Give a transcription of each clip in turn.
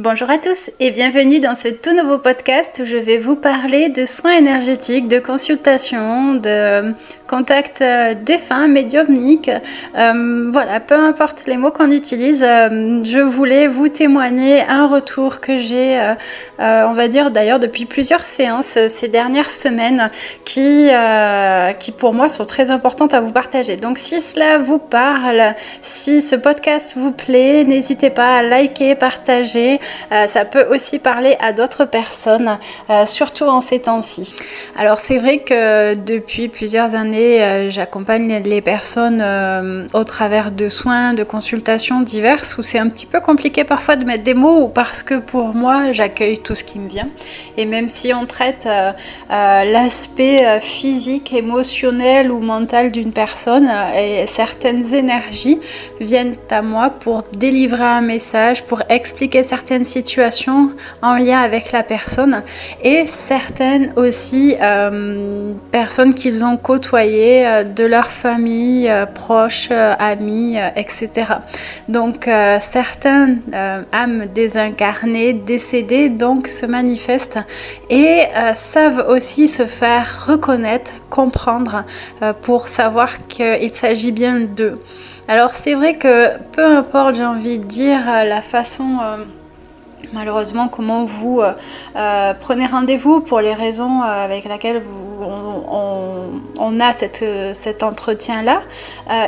Bonjour à tous et bienvenue dans ce tout nouveau podcast où je vais vous parler de soins énergétiques, de consultation, de contact défunt, médiumnique. Voilà, peu importe les mots qu'on utilise, je voulais vous témoigner un retour que j'ai, on va dire d'ailleurs depuis plusieurs séances ces dernières semaines qui pour moi sont très importantes à vous partager. Donc si cela vous parle, si ce podcast vous plaît, n'hésitez pas à liker, partager. Ça peut aussi parler à d'autres personnes, surtout en ces temps-ci. Alors c'est vrai que depuis plusieurs années, j'accompagne les personnes au travers de soins, de consultations diverses où c'est un petit peu compliqué parfois de mettre des mots parce que pour moi, j'accueille tout ce qui me vient. Et même si on traite l'aspect physique, émotionnel ou mental d'une personne, et certaines énergies viennent à moi pour délivrer un message, pour expliquer certaines situations en lien avec la personne et certaines aussi personnes qu'ils ont côtoyées de leur famille, proches, amis, etc. Donc certaines âmes désincarnées, décédées donc se manifestent et savent aussi se faire reconnaître, comprendre pour savoir qu'il s'agit bien d'eux. Alors c'est vrai que peu importe, j'ai envie de dire, la façon malheureusement comment vous prenez rendez-vous pour les raisons avec lesquelles on a cet entretien-là.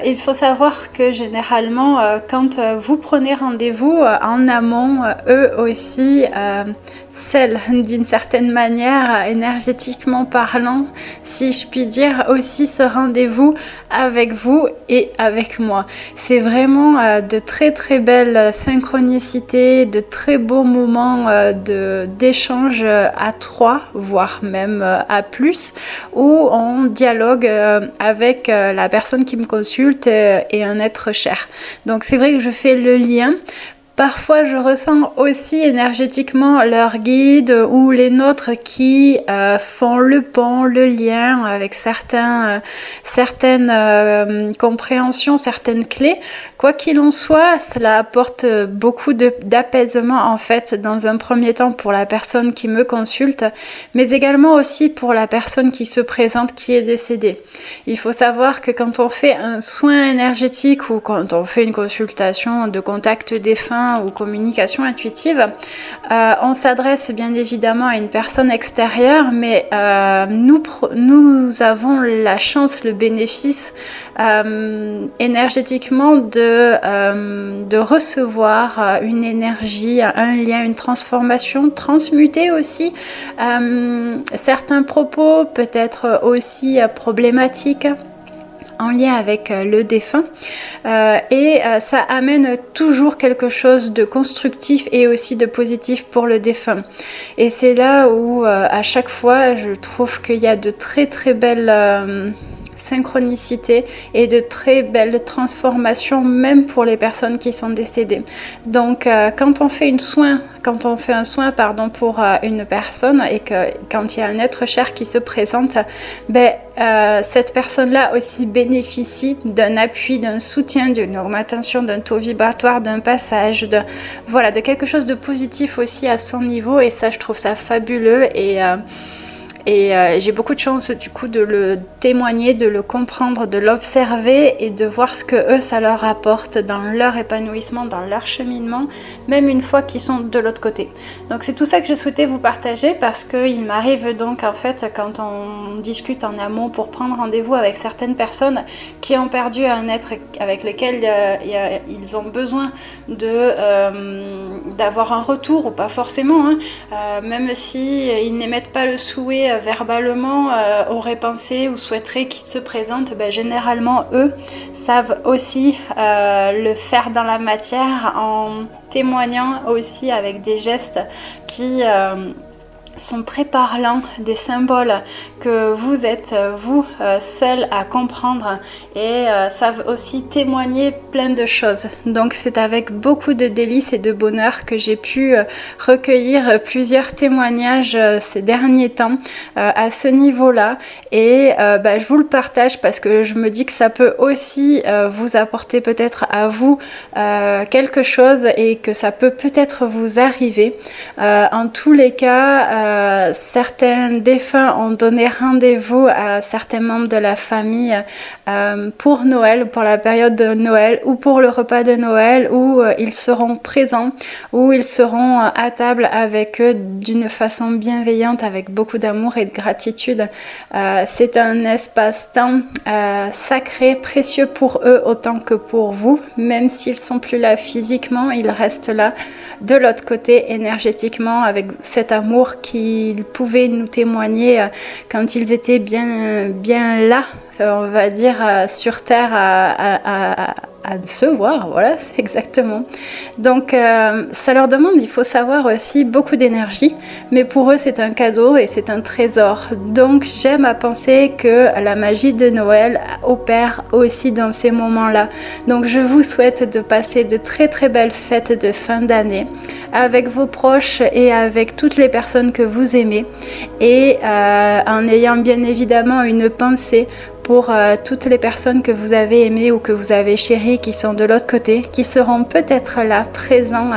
Il faut savoir que généralement, quand vous prenez rendez-vous en amont, eux aussi scellent d'une certaine manière, énergétiquement parlant, si je puis dire, aussi ce rendez-vous avec vous et avec moi. C'est vraiment de très très belles synchronicités, de très beaux moments d'échange à trois, voire même à plus, où on dialogue avec la personne qui me consulte et un être cher. Donc c'est vrai que je fais le lien. Parfois, je ressens aussi énergétiquement leurs guides ou les nôtres qui font le pont, le lien avec certaines compréhensions, certaines clés. Quoi qu'il en soit, cela apporte beaucoup d'apaisement en fait dans un premier temps pour la personne qui me consulte, mais également aussi pour la personne qui se présente, qui est décédée. Il faut savoir que quand on fait un soin énergétique ou quand on fait une consultation de contact défunt ou communication intuitive, on s'adresse bien évidemment à une personne extérieure, mais nous avons la chance, le bénéfice énergétiquement de recevoir une énergie, un lien, une transformation, transmuter aussi certains propos, peut-être aussi problématiques en lien avec le défunt et ça amène toujours quelque chose de constructif et aussi de positif pour le défunt. Et c'est là où à chaque fois je trouve qu'il y a de très très belles synchronicité et de très belles transformations même pour les personnes qui sont décédées. Donc quand on fait un soin pour une personne et que quand il y a un être cher qui se présente, cette personne-là aussi bénéficie d'un appui, d'un soutien, d'une augmentation d'un taux vibratoire, d'un passage, de quelque chose de positif aussi à son niveau, et ça je trouve ça fabuleux et j'ai beaucoup de chance du coup de le témoigner, de le comprendre, de l'observer et de voir ce que eux ça leur apporte dans leur épanouissement, dans leur cheminement, même une fois qu'ils sont de l'autre côté. Donc c'est tout ça que je souhaitais vous partager parce qu'il m'arrive donc en fait quand on discute en amont pour prendre rendez-vous avec certaines personnes qui ont perdu un être avec lequel ils ont besoin d'avoir un retour ou pas forcément, même si ils n'émettent pas le souhait verbalement, auraient pensé ou souhaiteraient qu'ils se présentent, généralement eux savent aussi le faire dans la matière en témoignant aussi avec des gestes qui sont très parlants, des symboles que vous êtes vous seul à comprendre et savent aussi témoigner plein de choses. Donc c'est avec beaucoup de délices et de bonheur que j'ai pu recueillir plusieurs témoignages ces derniers temps à ce niveau-là et je vous le partage parce que je me dis que ça peut aussi vous apporter peut-être à vous quelque chose et que ça peut peut-être vous arriver. En tous les cas, certains défunts ont donné rendez-vous à certains membres de la famille pour Noël, pour la période de Noël ou pour le repas de Noël où ils seront présents, où ils seront à table avec eux d'une façon bienveillante, avec beaucoup d'amour et de gratitude. C'est un espace-temps sacré, précieux pour eux autant que pour vous, même s'ils sont plus là physiquement, ils restent là de l'autre côté énergétiquement avec cet amour qu'ils pouvaient nous témoigner quand ils étaient bien là, on va dire sur terre à se voir, voilà, c'est exactement. Donc ça leur demande, il faut savoir aussi, beaucoup d'énergie, mais pour eux c'est un cadeau et c'est un trésor. Donc j'aime à penser que la magie de Noël opère aussi dans ces moments-là. Donc je vous souhaite de passer de très très belles fêtes de fin d'année avec vos proches et avec toutes les personnes que vous aimez et en ayant bien évidemment une pensée pour toutes les personnes que vous avez aimées ou que vous avez chéries qui sont de l'autre côté, qui seront peut-être là, présents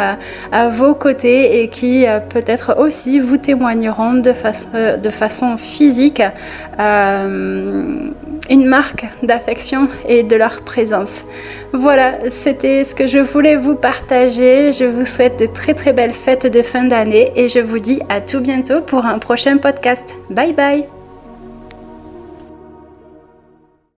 à vos côtés et qui peut-être aussi vous témoigneront de façon physique une marque d'affection et de leur présence. Voilà, c'était ce que je voulais vous partager. Je vous souhaite de très très belles fêtes de fin d'année et je vous dis à tout bientôt pour un prochain podcast. Bye bye!